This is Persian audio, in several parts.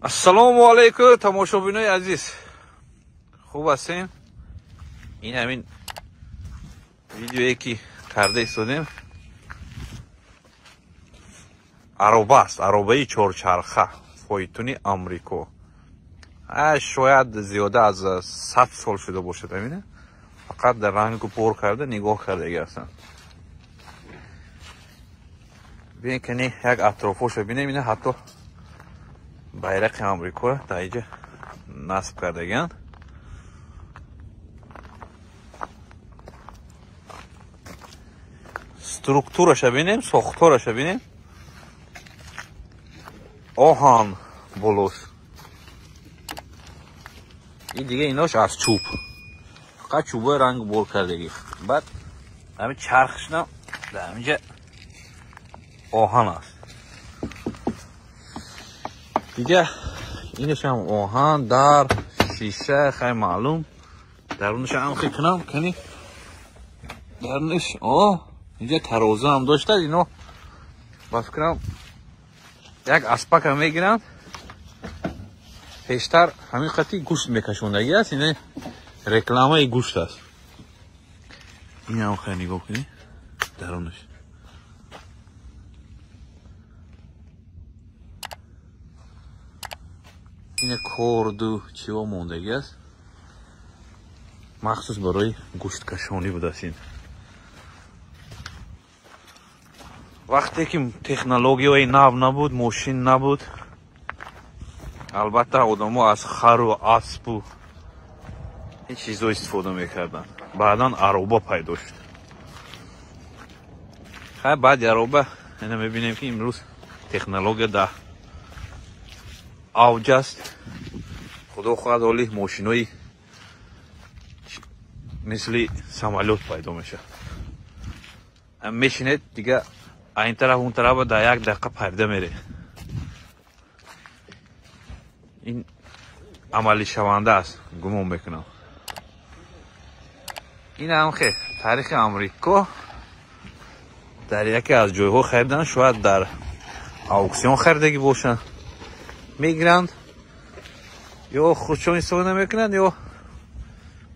Assalomu alaykum tomoshabinlar aziz. Xo'p hastین؟ این همین ویدیویی که کرده ایستادیم عربه است، عربه چهارچرخه فایتون آمریکا. شاید زیاده از 100 سال شده باشه. ببینید فقط در رنگ پر کرده، نگاه کرده اگر اصلا ببین که یک اطرافش ببینید. اینه حتی bayrak آمریکا در اینجا نصب کردگن. سترکتورش ببینیم، ساختارش ببینیم. آهن بلوش. این دیگه ایناش از چوب، فقط چوبه رنگ بول کردگی. بعد همین چرخش نه در اینجا آهن است دیگه. اینش هم آهن در شیشه خیلی معلوم. درونش هم خیلی کنم کنی درونش اینجا ترازو هم داشته. اینو بس کنم یک اسپک هم میگیرن. پیشتر همین قطعی گوشت میکشوندگی است. اینه رکلامه گوشت است. این هم خیلی نگاه کنی درونش. این کردو چیوا موندگی است، مخصوص برای گوشت کشانی بوده است. این وقتی که تکنولوژی های نو نبود، ماشین نبود، البته آدم‌ها از خر و اسب و این چیزا استفاده میکردن. بعداً عربه پیدا شد. خیلی بعد عربه اینو میبینیم که امروز تکنولوژی در اوج است. خدا خواهد حالی ماشینای مثل سامالوت پیدا میشه. میشینید دیگه این طرف اون طرف در 1 دقیقه پرده میره. این عملی شونده است گمان میکنم. این هم خیلی تاریخ آمریکا. در یکی از جایها خریدن، شاید در اکسیون خریدگی باشن. میگیرند یا خودشون استفاده میکنند یا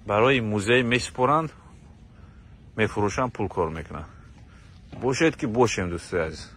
برای موزه میسپرند، میفروشند، پول کار میکنند. باشید که باشیم دوستای عزیز.